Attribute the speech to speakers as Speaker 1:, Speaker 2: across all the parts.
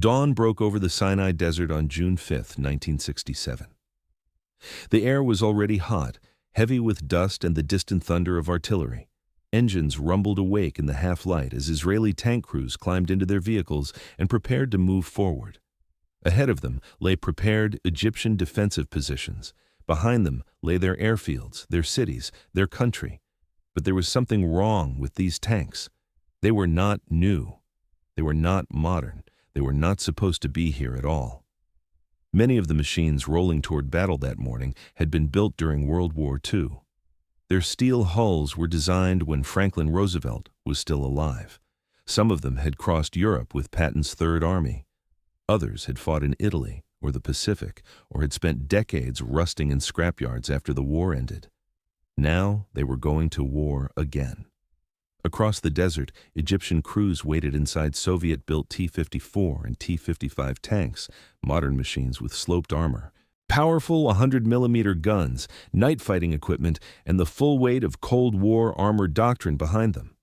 Speaker 1: Dawn broke over the Sinai Desert on June 5, 1967. The air was already hot, heavy with dust and the distant thunder of artillery. Engines rumbled awake in the half-light as Israeli tank crews climbed into their vehicles and prepared to move forward. Ahead of them lay prepared Egyptian defensive positions. Behind them lay their airfields, their cities, their country. But there was something wrong with these tanks. They were not new. They were not modern. They were not supposed to be here at all. Many of the machines rolling toward battle that morning had been built during World War II. Their steel hulls were designed when Franklin Roosevelt was still alive. Some of them had crossed Europe with Patton's Third Army. Others had fought in Italy or the Pacific, or had spent decades rusting in scrapyards after the war ended. Now they were going to war again. Across the desert, Egyptian crews waited inside Soviet-built T-54 and T-55 tanks, modern machines with sloped armor, powerful 100mm guns, night fighting equipment, and the full weight of Cold War armored doctrine behind them.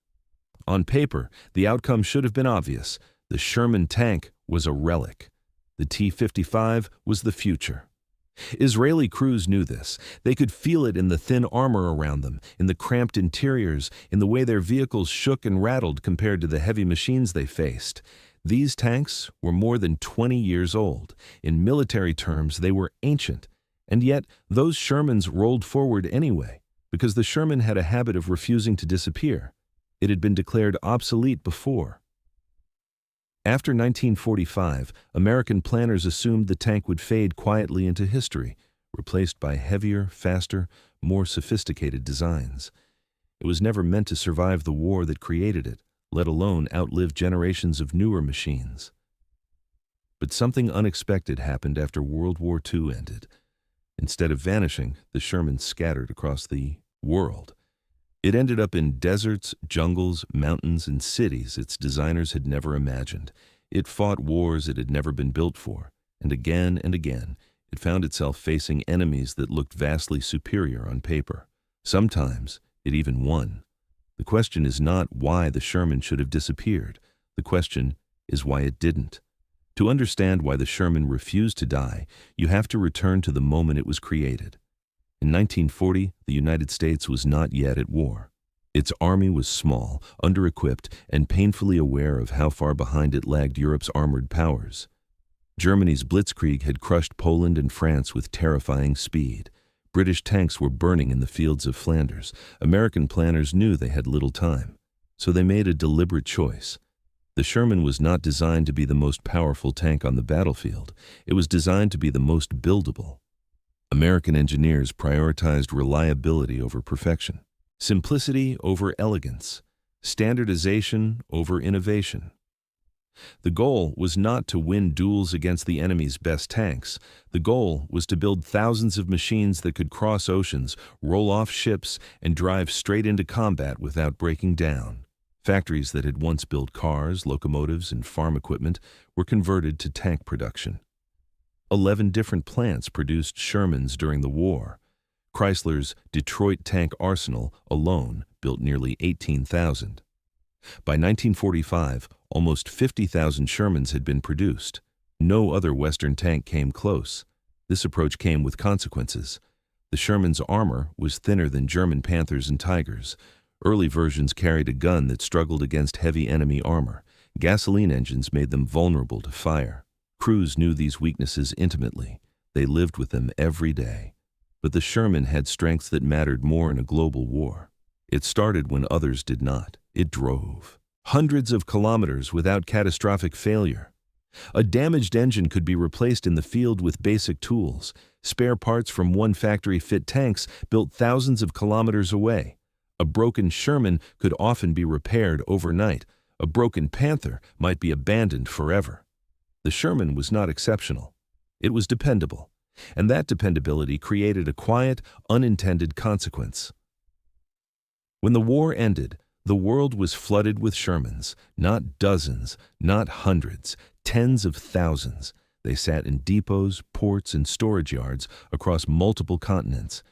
Speaker 1: On paper, the outcome should have been obvious. The Sherman tank was a relic. The T-55 was the future. Israeli crews knew this. They could feel it in the thin armor around them, in the cramped interiors, in the way their vehicles shook and rattled compared to the heavy machines they faced. These tanks were more than 20 years old. In military terms, they were ancient. And yet, those Shermans rolled forward anyway, because the Sherman had a habit of refusing to disappear. It had been declared obsolete before. After 1945, American planners assumed the tank would fade quietly into history, replaced by heavier, faster, more sophisticated designs. It was never meant to survive the war that created it, let alone outlive generations of newer machines. But something unexpected happened after World War II ended. Instead of vanishing, the Sherman scattered across the world. It ended up in deserts, jungles, mountains, and cities its designers had never imagined. It fought wars it had never been built for, and again, it found itself facing enemies that looked vastly superior on paper. Sometimes it even won. The question is not why the Sherman should have disappeared. The question is why it didn't. To understand why the Sherman refused to die, you have to return to the moment it was created. In 1940, the United States was not yet at war. Its army was small, under-equipped, and painfully aware of how far behind it lagged Europe's armored powers. Germany's blitzkrieg had crushed Poland and France with terrifying speed. British tanks were burning in the fields of Flanders. American planners knew they had little time, so they made a deliberate choice. The Sherman was not designed to be the most powerful tank on the battlefield. It was designed to be the most buildable. American engineers prioritized reliability over perfection, simplicity over elegance, standardization over innovation. The goal was not to win duels against the enemy's best tanks. The goal was to build thousands of machines that could cross oceans, roll off ships, and drive straight into combat without breaking down. Factories that had once built cars, locomotives, and farm equipment were converted to tank production. 11 different plants produced Shermans during the war. Chrysler's Detroit tank arsenal alone built nearly 18,000. By 1945, almost 50,000 Shermans had been produced. No other Western tank came close. This approach came with consequences. The Sherman's armor was thinner than German Panthers and Tigers. Early versions carried a gun that struggled against heavy enemy armor. Gasoline engines made them vulnerable to fire. Crews knew these weaknesses intimately. They lived with them every day. But the Sherman had strengths that mattered more in a global war. It started when others did not. It drove hundreds of kilometers without catastrophic failure. A damaged engine could be replaced in the field with basic tools. Spare parts from one factory-fit tanks built thousands of kilometers away. A broken Sherman could often be repaired overnight. A broken Panther might be abandoned forever. The Sherman was not exceptional. It was dependable, and that dependability created a quiet, unintended consequence. When the war ended, the world was flooded with Shermans, not dozens, not hundreds, tens of thousands. They sat in depots, ports, and storage yards across multiple continents.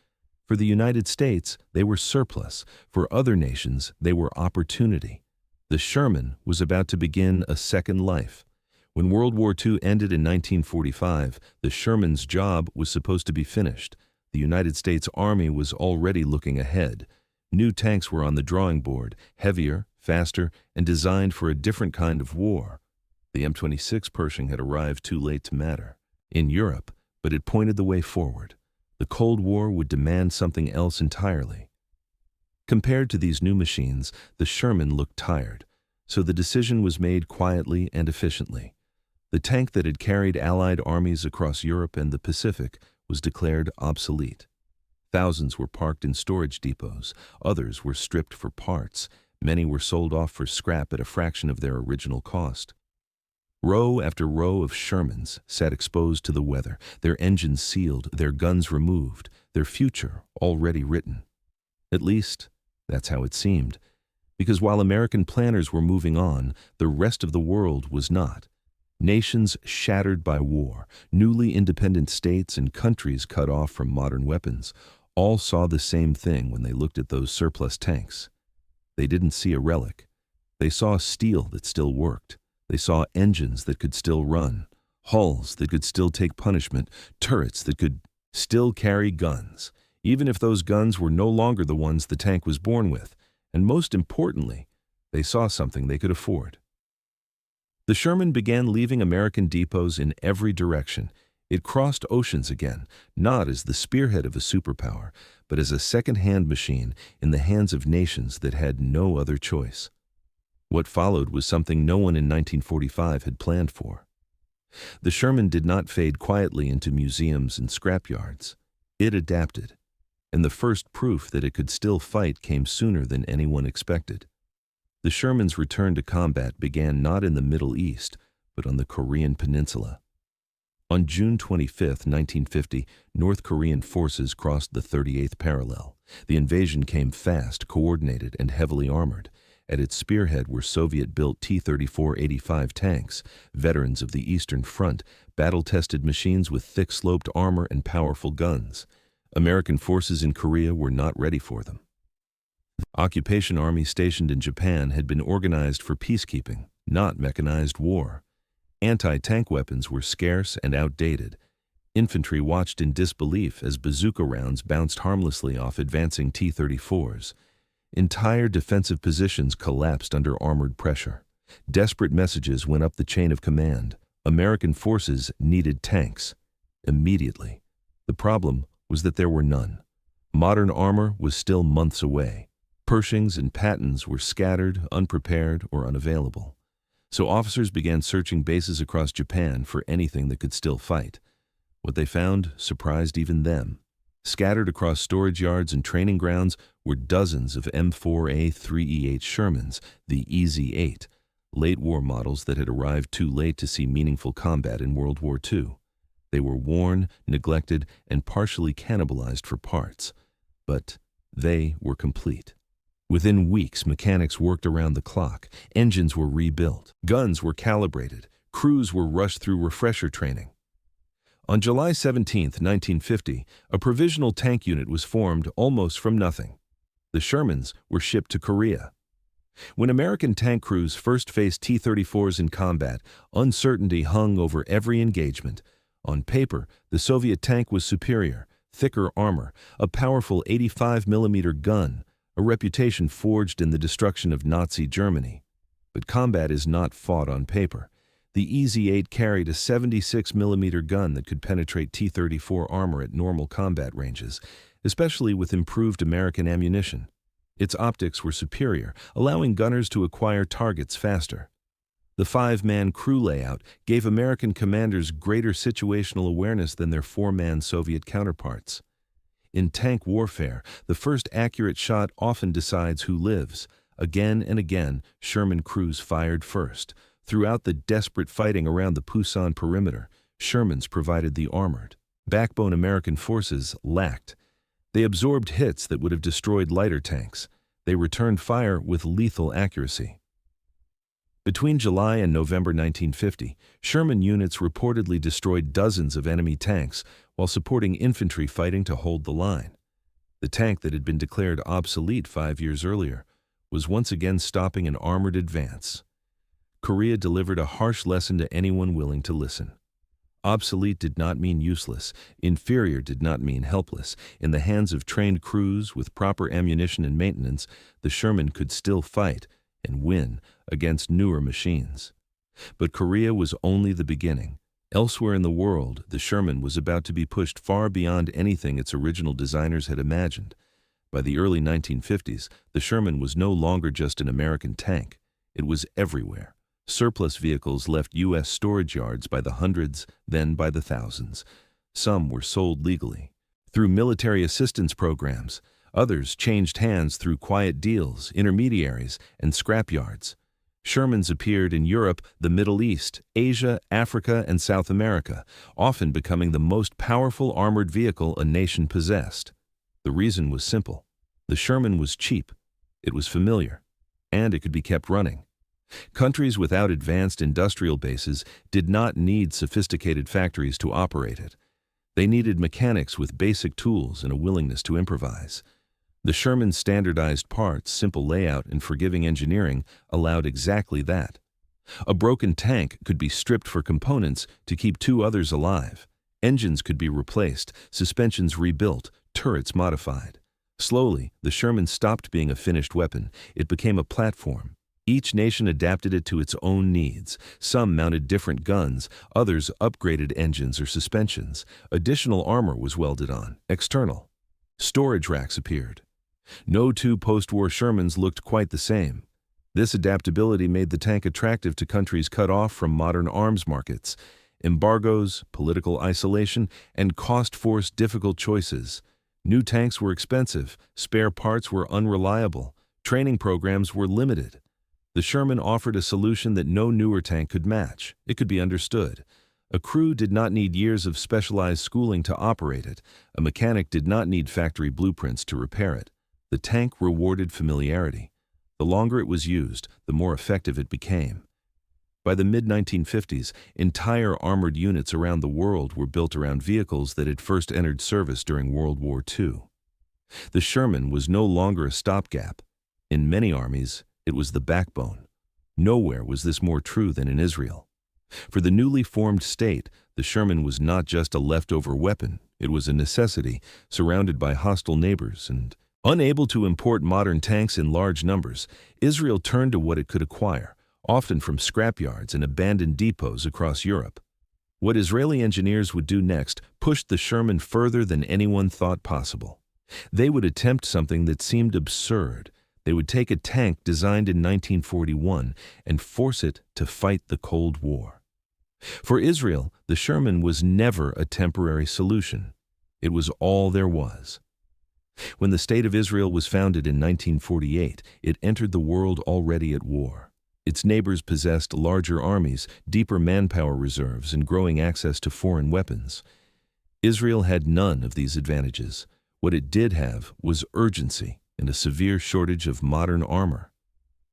Speaker 1: For the United States, they were surplus. For other nations, they were opportunity. The Sherman was about to begin a second life. When World War II ended in 1945, the Sherman's job was supposed to be finished. The United States Army was already looking ahead. New tanks were on the drawing board, heavier, faster, and designed for a different kind of war. The M26 Pershing had arrived too late to matter in Europe, but it pointed the way forward. The Cold War would demand something else entirely. Compared to these new machines, the Sherman looked tired, so the decision was made quietly and efficiently. The tank that had carried Allied armies across Europe and the Pacific was declared obsolete. Thousands were parked in storage depots, others were stripped for parts, many were sold off for scrap at a fraction of their original cost. Row after row of Shermans sat exposed to the weather, their engines sealed, their guns removed, their future already written. At least, that's how it seemed, because while American planners were moving on, the rest of the world was not. Nations shattered by war, newly independent states and countries cut off from modern weapons, all saw the same thing when they looked at those surplus tanks. They didn't see a relic. They saw steel that still worked. They saw engines that could still run, hulls that could still take punishment, turrets that could still carry guns, even if those guns were no longer the ones the tank was born with. And most importantly, they saw something they could afford. The Sherman began leaving American depots in every direction. It crossed oceans again, not as the spearhead of a superpower, but as a second-hand machine in the hands of nations that had no other choice. What followed was something no one in 1945 had planned for. The Sherman did not fade quietly into museums and scrapyards. It adapted, and the first proof that it could still fight came sooner than anyone expected. The Sherman's return to combat began not in the Middle East, but on the Korean Peninsula. On June 25, 1950, North Korean forces crossed the 38th parallel. The invasion came fast, coordinated, and heavily armored. At its spearhead were Soviet-built T-34-85 tanks, veterans of the Eastern Front, battle-tested machines with thick-sloped armor and powerful guns. American forces in Korea were not ready for them. Occupation armies stationed in Japan had been organized for peacekeeping, not mechanized war. Anti-tank weapons were scarce and outdated. Infantry watched in disbelief as bazooka rounds bounced harmlessly off advancing T-34s. Entire defensive positions collapsed under armored pressure. Desperate messages went up the chain of command. American forces needed tanks. Immediately. The problem was that there were none. Modern armor was still months away. Pershings and Pattons were scattered, unprepared, or unavailable. So officers began searching bases across Japan for anything that could still fight. What they found surprised even them. Scattered across storage yards and training grounds were dozens of M4A3E8 Shermans, the EZ-8, late-war models that had arrived too late to see meaningful combat in World War II. They were worn, neglected, and partially cannibalized for parts. But they were complete. Within weeks, mechanics worked around the clock, engines were rebuilt, guns were calibrated, crews were rushed through refresher training. On July 17, 1950, a provisional tank unit was formed almost from nothing. The Shermans were shipped to Korea. When American tank crews first faced T-34s in combat, uncertainty hung over every engagement. On paper, the Soviet tank was superior, thicker armor, a powerful 85mm gun, a reputation forged in the destruction of Nazi Germany. But combat is not fought on paper. The EZ-8 carried a 76mm gun that could penetrate T-34 armor at normal combat ranges, especially with improved American ammunition. Its optics were superior, allowing gunners to acquire targets faster. The 5-man crew layout gave American commanders greater situational awareness than their 4-man Soviet counterparts. In tank warfare, the first accurate shot often decides who lives. Again and again, Sherman crews fired first. Throughout the desperate fighting around the Pusan perimeter, Shermans provided the armored backbone American forces lacked. They absorbed hits that would have destroyed lighter tanks. They returned fire with lethal accuracy. Between July and November 1950, Sherman units reportedly destroyed dozens of enemy tanks while supporting infantry fighting to hold the line. The tank that had been declared obsolete 5 years earlier was once again stopping an armored advance. Korea delivered a harsh lesson to anyone willing to listen. Obsolete did not mean useless. Inferior did not mean helpless. In the hands of trained crews with proper ammunition and maintenance, the Sherman could still fight and win against newer machines. But Korea was only the beginning. Elsewhere in the world, the Sherman was about to be pushed far beyond anything its original designers had imagined. By the early 1950s, the Sherman was no longer just an American tank. It was everywhere. Surplus vehicles left U.S. storage yards by the hundreds, then by the thousands. Some were sold legally, through military assistance programs. Others changed hands through quiet deals, intermediaries, and scrapyards. Shermans appeared in Europe, the Middle East, Asia, Africa, and South America, often becoming the most powerful armored vehicle a nation possessed. The reason was simple. The Sherman was cheap, it was familiar, and it could be kept running. Countries without advanced industrial bases did not need sophisticated factories to operate it. They needed mechanics with basic tools and a willingness to improvise. The Sherman's standardized parts, simple layout, and forgiving engineering allowed exactly that. A broken tank could be stripped for components to keep two others alive. Engines could be replaced, suspensions rebuilt, turrets modified. Slowly, the Sherman stopped being a finished weapon. It became a platform. Each nation adapted it to its own needs. Some mounted different guns, others upgraded engines or suspensions. Additional armor was welded on. External storage racks appeared. No two post-war Shermans looked quite the same. This adaptability made the tank attractive to countries cut off from modern arms markets. Embargoes, political isolation, and cost forced difficult choices. New tanks were expensive, spare parts were unreliable, training programs were limited. The Sherman offered a solution that no newer tank could match. It could be understood. A crew did not need years of specialized schooling to operate it. A mechanic did not need factory blueprints to repair it. The tank rewarded familiarity. The longer it was used, the more effective it became. By the mid-1950s, entire armored units around the world were built around vehicles that had first entered service during World War II. The Sherman was no longer a stopgap. In many armies, it was the backbone. Nowhere was this more true than in Israel. For the newly formed state, the Sherman was not just a leftover weapon. It was a necessity, surrounded by hostile neighbors and unable to import modern tanks in large numbers. Israel turned to what it could acquire, often from scrapyards and abandoned depots across Europe. What Israeli engineers would do next pushed the Sherman further than anyone thought possible. They would attempt something that seemed absurd. They would take a tank designed in 1941 and force it to fight the Cold War. For Israel, the Sherman was never a temporary solution. It was all there was. When the State of Israel was founded in 1948, it entered the world already at war. Its neighbors possessed larger armies, deeper manpower reserves, and growing access to foreign weapons. Israel had none of these advantages. What it did have was urgency and a severe shortage of modern armor.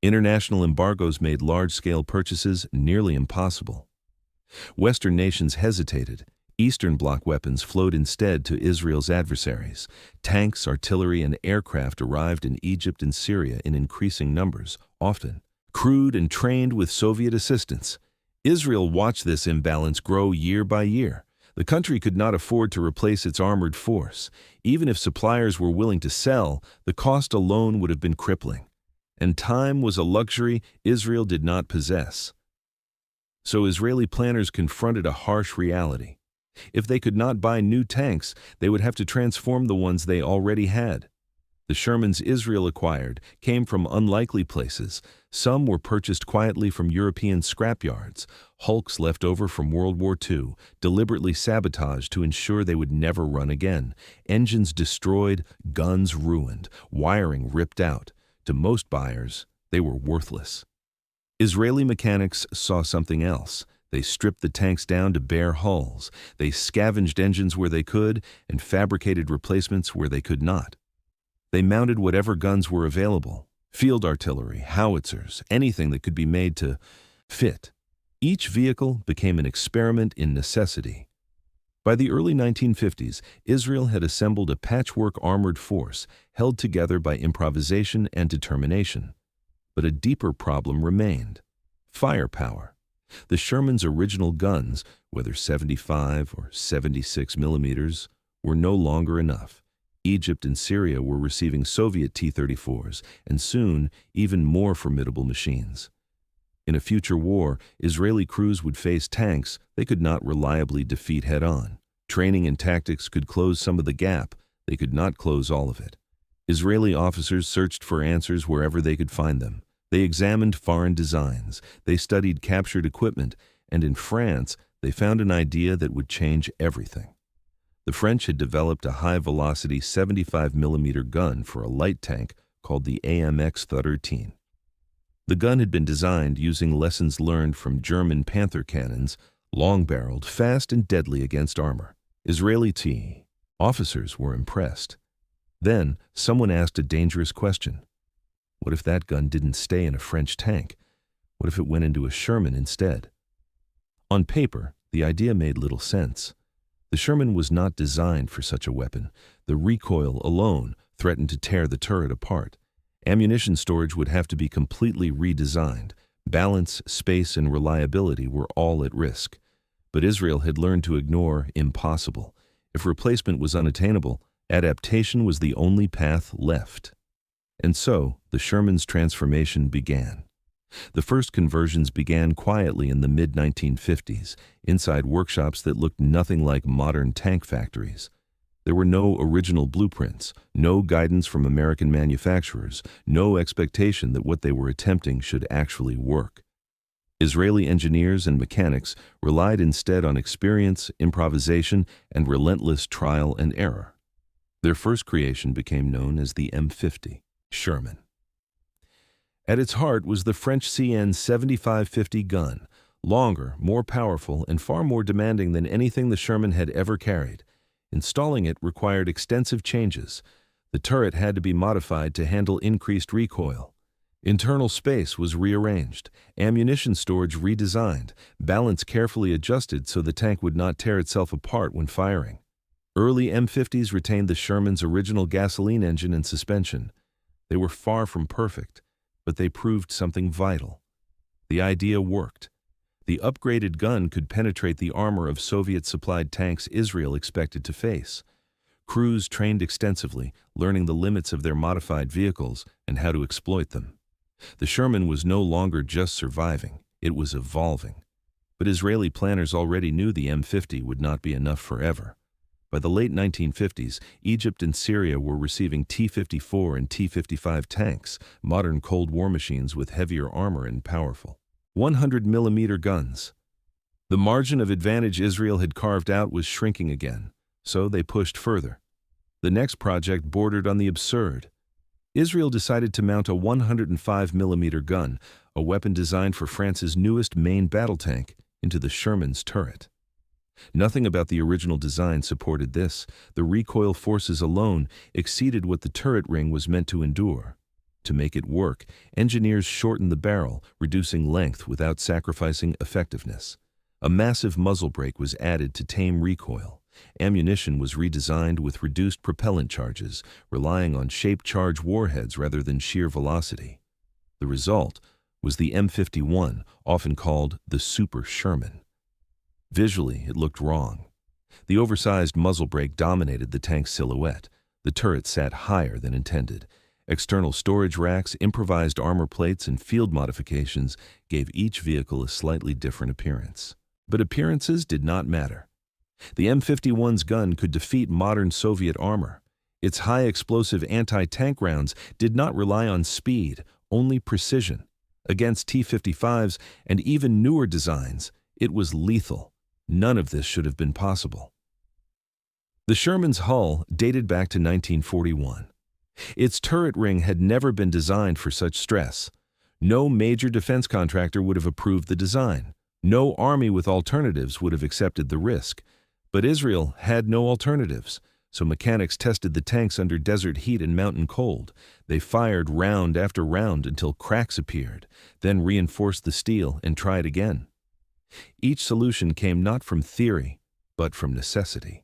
Speaker 1: International embargoes made large-scale purchases nearly impossible. Western nations hesitated. Eastern Bloc weapons flowed instead to Israel's adversaries. Tanks, artillery, and aircraft arrived in Egypt and Syria in increasing numbers, often crewed and trained with Soviet assistance. Israel watched this imbalance grow year by year. The country could not afford to replace its armored force. Even if suppliers were willing to sell, the cost alone would have been crippling. And time was a luxury Israel did not possess. So Israeli planners confronted a harsh reality. If they could not buy new tanks, they would have to transform the ones they already had. The Shermans Israel acquired came from unlikely places. Some were purchased quietly from European scrapyards, hulks left over from World War II, deliberately sabotaged to ensure they would never run again, engines destroyed, guns ruined, wiring ripped out. To most buyers, they were worthless. Israeli mechanics saw something else. They stripped the tanks down to bare hulls. They scavenged engines where they could and fabricated replacements where they could not. They mounted whatever guns were available, field artillery, howitzers, anything that could be made to fit. Each vehicle became an experiment in necessity. By the early 1950s, Israel had assembled a patchwork armored force held together by improvisation and determination. But a deeper problem remained. Firepower. The Sherman's original guns, whether 75 or 76 millimeters, were no longer enough. Egypt and Syria were receiving Soviet T-34s, and soon even more formidable machines. In a future war, Israeli crews would face tanks they could not reliably defeat head-on. Training and tactics could close some of the gap, they could not close all of it. Israeli officers searched for answers wherever they could find them. They examined foreign designs, they studied captured equipment, and in France, they found an idea that would change everything. The French had developed a high-velocity 75-millimeter gun for a light tank called the AMX-13. The gun had been designed using lessons learned from German Panther cannons, long-barreled, fast and deadly against armor. Israeli officers were impressed. Then, someone asked a dangerous question. What if that gun didn't stay in a French tank? What if it went into a Sherman instead? On paper, the idea made little sense. The Sherman was not designed for such a weapon. The recoil alone threatened to tear the turret apart. Ammunition storage would have to be completely redesigned. Balance, space, and reliability were all at risk. But Israel had learned to ignore impossible. If replacement was unattainable, adaptation was the only path left. And so, the Sherman's transformation began. The first conversions began quietly in the mid-1950s, inside workshops that looked nothing like modern tank factories. There were no original blueprints, no guidance from American manufacturers, no expectation that what they were attempting should actually work. Israeli engineers and mechanics relied instead on experience, improvisation, and relentless trial and error. Their first creation became known as the M4 Sherman. At its heart was the French CN 7550 gun, longer, more powerful, and far more demanding than anything the Sherman had ever carried. Installing it required extensive changes. The turret had to be modified to handle increased recoil. Internal space was rearranged, ammunition storage redesigned, balance carefully adjusted so the tank would not tear itself apart when firing. Early M50s retained the Sherman's original gasoline engine and suspension. They were far from perfect, but they proved something vital. The idea worked. The upgraded gun could penetrate the armor of Soviet-supplied tanks Israel expected to face. Crews trained extensively, learning the limits of their modified vehicles and how to exploit them. The Sherman was no longer just surviving, it was evolving. But Israeli planners already knew the M50 would not be enough forever. By the late 1950s, Egypt and Syria were receiving T-54 and T-55 tanks, modern Cold War machines with heavier armor and powerful 100-millimeter guns. The margin of advantage Israel had carved out was shrinking again, so they pushed further. The next project bordered on the absurd. Israel decided to mount a 105-millimeter gun, a weapon designed for France's newest main battle tank, into the Sherman's turret. Nothing about the original design supported this. The recoil forces alone exceeded what the turret ring was meant to endure. To make it work, engineers shortened the barrel, reducing length without sacrificing effectiveness. A massive muzzle brake was added to tame recoil. Ammunition was redesigned with reduced propellant charges, relying on shaped charge warheads rather than sheer velocity. The result was the M51, often called the Super Sherman. Visually, it looked wrong. The oversized muzzle brake dominated the tank's silhouette. The turret sat higher than intended. External storage racks, improvised armor plates, and field modifications gave each vehicle a slightly different appearance. But appearances did not matter. The M51's gun could defeat modern Soviet armor. Its high-explosive anti-tank rounds did not rely on speed, only precision. Against T-55s and even newer designs, it was lethal. None of this should have been possible. The Sherman's hull dated back to 1941. Its turret ring had never been designed for such stress. No major defense contractor would have approved the design. No army with alternatives would have accepted the risk. But Israel had no alternatives, so mechanics tested the tanks under desert heat and mountain cold. They fired round after round until cracks appeared, then reinforced the steel and tried again. Each solution came not from theory, but from necessity.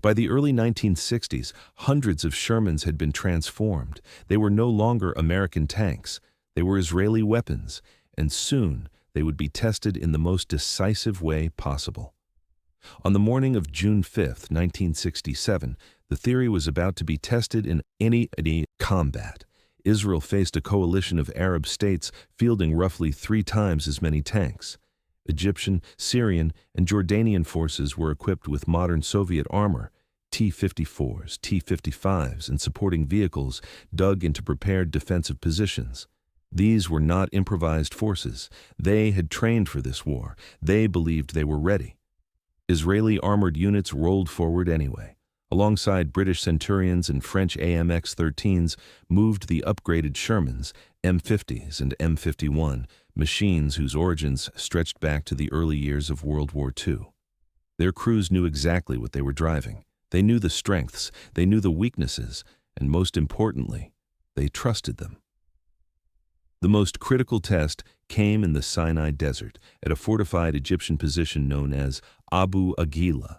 Speaker 1: By the early 1960s, hundreds of Shermans had been transformed. They were no longer American tanks. They were Israeli weapons, and soon they would be tested in the most decisive way possible. On the morning of June 5, 1967, the theory was about to be tested in any combat. Israel faced a coalition of Arab states fielding roughly 3 times as many tanks. Egyptian, Syrian, and Jordanian forces were equipped with modern Soviet armor, T-54s, T-55s, and supporting vehicles dug into prepared defensive positions. These were not improvised forces. They had trained for this war. They believed they were ready. Israeli armored units rolled forward anyway. Alongside British Centurions and French AMX-13s moved the upgraded Shermans, M50s, and M51, machines whose origins stretched back to the early years of World War II. Their crews knew exactly what they were driving. They knew the strengths, they knew the weaknesses, and most importantly, they trusted them. The most critical test came in the Sinai Desert, at a fortified Egyptian position known as Abu Aghila.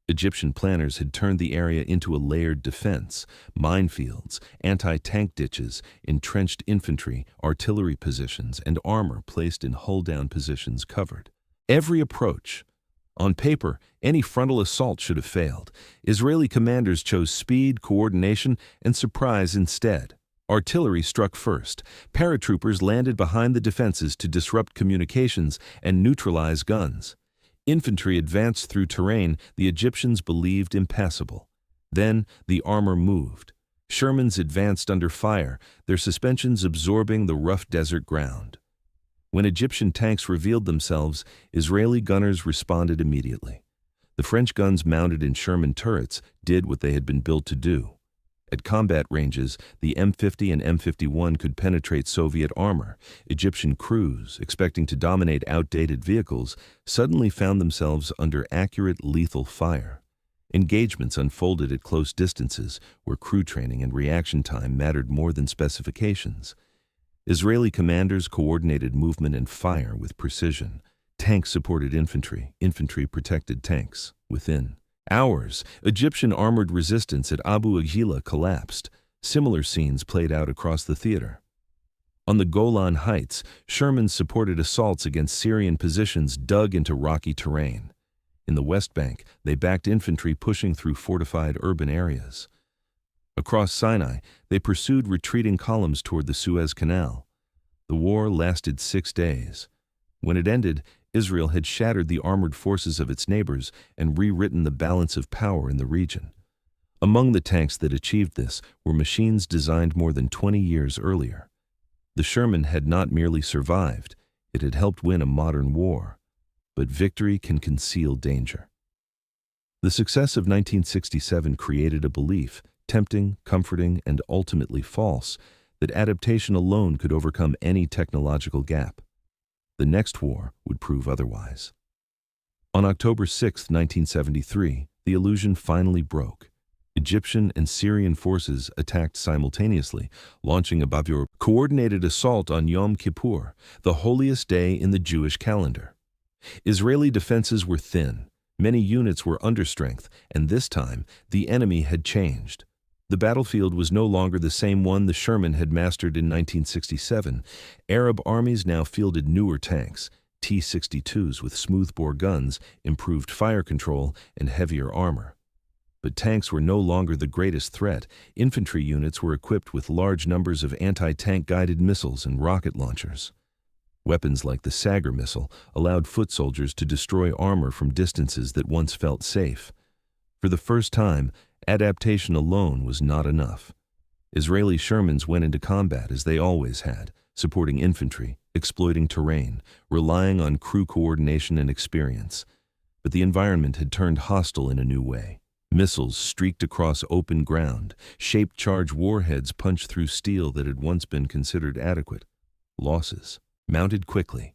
Speaker 1: Egyptian planners had turned the area into a layered defense, minefields, anti-tank ditches, entrenched infantry, artillery positions, and armor placed in hull-down positions covered. Every approach. On paper, any frontal assault should have failed. Israeli commanders chose speed, coordination, and surprise instead. Artillery struck first. Paratroopers landed behind the defenses to disrupt communications and neutralize guns. Infantry advanced through terrain the Egyptians believed impassable. Then the armor moved. Shermans advanced under fire, their suspensions absorbing the rough desert ground. When Egyptian tanks revealed themselves, Israeli gunners responded immediately. The French guns mounted in Sherman turrets did what they had been built to do. At combat ranges, the M50 and M51 could penetrate Soviet armor. Egyptian crews, expecting to dominate outdated vehicles, suddenly found themselves under accurate, lethal fire. Engagements unfolded at close distances, where crew training and reaction time mattered more than specifications. Israeli commanders coordinated movement and fire with precision. Tanks supported infantry, infantry protected tanks. Within hours, Egyptian armored resistance at Abu Aghila collapsed. Similar scenes played out across the theater. On the Golan Heights, Shermans supported assaults against Syrian positions dug into rocky terrain. In the West Bank, they backed infantry pushing through fortified urban areas. Across Sinai, they pursued retreating columns toward the Suez Canal. The war lasted 6 days. When it ended, Israel had shattered the armored forces of its neighbors and rewritten the balance of power in the region. Among the tanks that achieved this were machines designed more than 20 years earlier. The Sherman had not merely survived, it had helped win a modern war. But victory can conceal danger. The success of 1967 created a belief, tempting, comforting, and ultimately false, that adaptation alone could overcome any technological gap. The next war would prove otherwise. On October 6, 1973, the illusion finally broke. Egyptian and Syrian forces attacked simultaneously, launching a coordinated assault on Yom Kippur, the holiest day in the Jewish calendar. Israeli defenses were thin, many units were understrength, and this time the enemy had changed. The battlefield was no longer the same one the Sherman had mastered in 1967. Arab armies now fielded newer tanks, T-62s with smoothbore guns, improved fire control, and heavier armor. But tanks were no longer the greatest threat. Infantry units were equipped with large numbers of anti-tank guided missiles and rocket launchers. Weapons like the Sagar missile allowed foot soldiers to destroy armor from distances that once felt safe. For the first time, adaptation alone was not enough. Israeli Shermans went into combat as they always had, supporting infantry, exploiting terrain, relying on crew coordination and experience. But the environment had turned hostile in a new way. Missiles streaked across open ground, shaped charge warheads punched through steel that had once been considered adequate. Losses mounted quickly.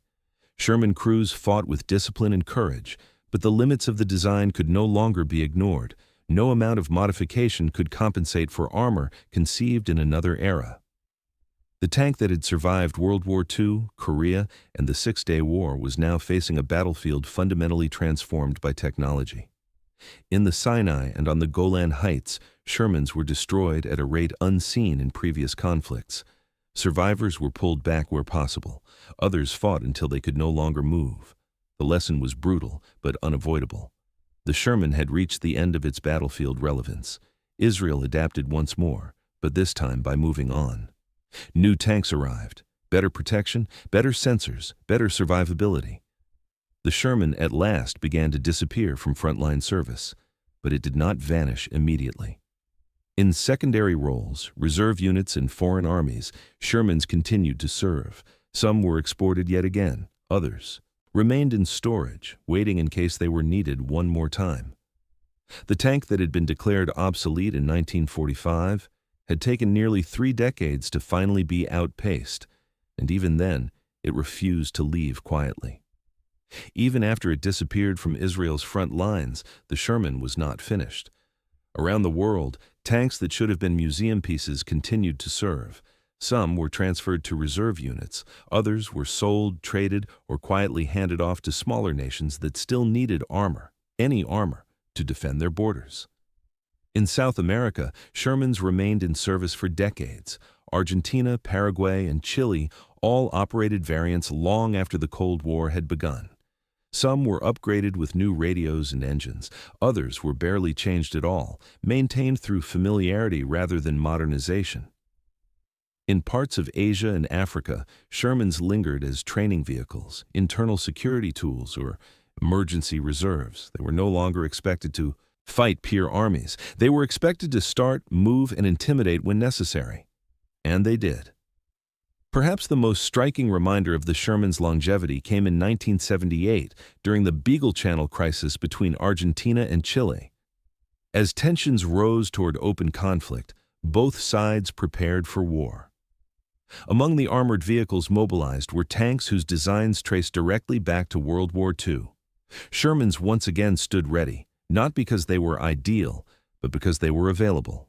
Speaker 1: Sherman crews fought with discipline and courage, but the limits of the design could no longer be ignored. No amount of modification could compensate for armor conceived in another era. The tank that had survived World War II, Korea, and the Six-Day War was now facing a battlefield fundamentally transformed by technology. In the Sinai and on the Golan Heights, Shermans were destroyed at a rate unseen in previous conflicts. Survivors were pulled back where possible. Others fought until they could no longer move. The lesson was brutal, but unavoidable. The Sherman had reached the end of its battlefield relevance. Israel adapted once more, but this time by moving on. New tanks arrived. Better protection, better sensors, better survivability. The Sherman at last began to disappear from frontline service, but it did not vanish immediately. In secondary roles, reserve units in foreign armies, Shermans continued to serve. Some were exported yet again, others remained in storage, waiting in case they were needed one more time. The tank that had been declared obsolete in 1945 had taken nearly 3 decades to finally be outpaced, and even then, it refused to leave quietly. Even after it disappeared from Israel's front lines, the Sherman was not finished. Around the world, tanks that should have been museum pieces continued to serve. Some were transferred to reserve units, others were sold, traded, or quietly handed off to smaller nations that still needed armor, any armor, to defend their borders. In South America, Shermans remained in service for decades. Argentina, Paraguay, and Chile all operated variants long after the Cold War had begun. Some were upgraded with new radios and engines. Others were barely changed at all, maintained through familiarity rather than modernization. In parts of Asia and Africa, Shermans lingered as training vehicles, internal security tools, or emergency reserves. They were no longer expected to fight peer armies. They were expected to start, move, and intimidate when necessary. And they did. Perhaps the most striking reminder of the Sherman's longevity came in 1978 during the Beagle Channel crisis between Argentina and Chile. As tensions rose toward open conflict, both sides prepared for war. Among the armored vehicles mobilized were tanks whose designs traced directly back to World War II. Shermans once again stood ready, not because they were ideal, but because they were available.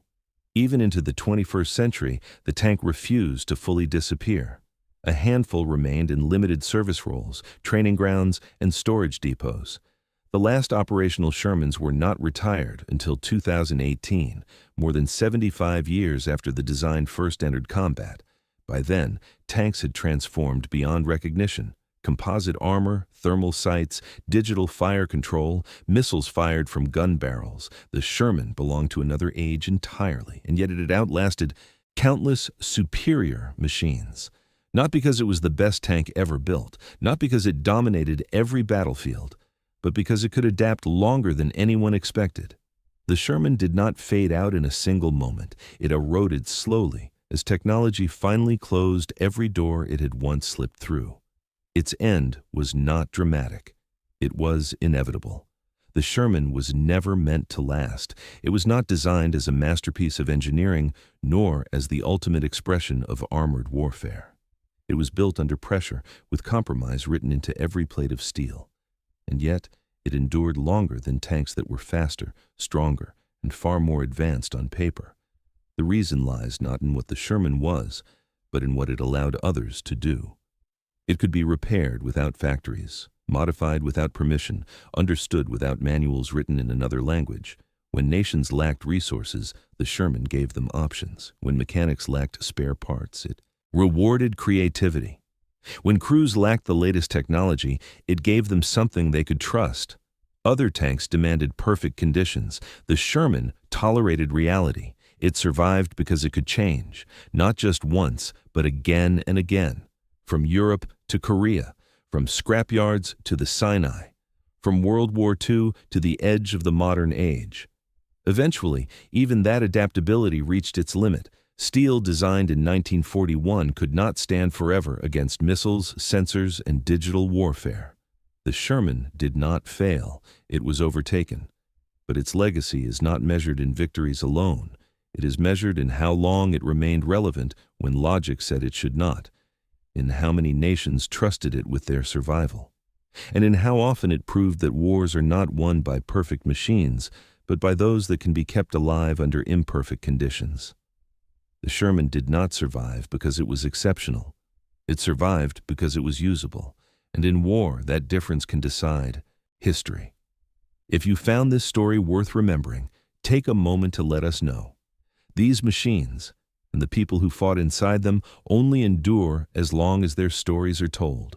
Speaker 1: Even into the 21st century, the tank refused to fully disappear. A handful remained in limited service roles, training grounds, and storage depots. The last operational Shermans were not retired until 2018, more than 75 years after the design first entered combat. By then, tanks had transformed beyond recognition. Composite armor, thermal sights, digital fire control, missiles fired from gun barrels. The Sherman belonged to another age entirely, and yet it had outlasted countless superior machines. Not because it was the best tank ever built, not because it dominated every battlefield, but because it could adapt longer than anyone expected. The Sherman did not fade out in a single moment. It eroded slowly as technology finally closed every door it had once slipped through. Its end was not dramatic. It was inevitable. The Sherman was never meant to last. It was not designed as a masterpiece of engineering, nor as the ultimate expression of armored warfare. It was built under pressure, with compromise written into every plate of steel. And yet, it endured longer than tanks that were faster, stronger, and far more advanced on paper. The reason lies not in what the Sherman was, but in what it allowed others to do. It could be repaired without factories, modified without permission, understood without manuals written in another language. When nations lacked resources, the Sherman gave them options. When mechanics lacked spare parts, it rewarded creativity. When crews lacked the latest technology, it gave them something they could trust. Other tanks demanded perfect conditions. The Sherman tolerated reality. It survived because it could change, not just once, but again and again. From Europe to Korea, from scrapyards to the Sinai, from World War II to the edge of the modern age. Eventually, even that adaptability reached its limit. Steel designed in 1941 could not stand forever against missiles, sensors, and digital warfare. The Sherman did not fail. It was overtaken. But its legacy is not measured in victories alone. It is measured in how long it remained relevant when logic said it should not, in how many nations trusted it with their survival, and in how often it proved that wars are not won by perfect machines, but by those that can be kept alive under imperfect conditions. The Sherman did not survive because it was exceptional. It survived because it was usable, and in war, that difference can decide history. If you found this story worth remembering, take a moment to let us know. These machines, and the people who fought inside them only endure as long as their stories are told.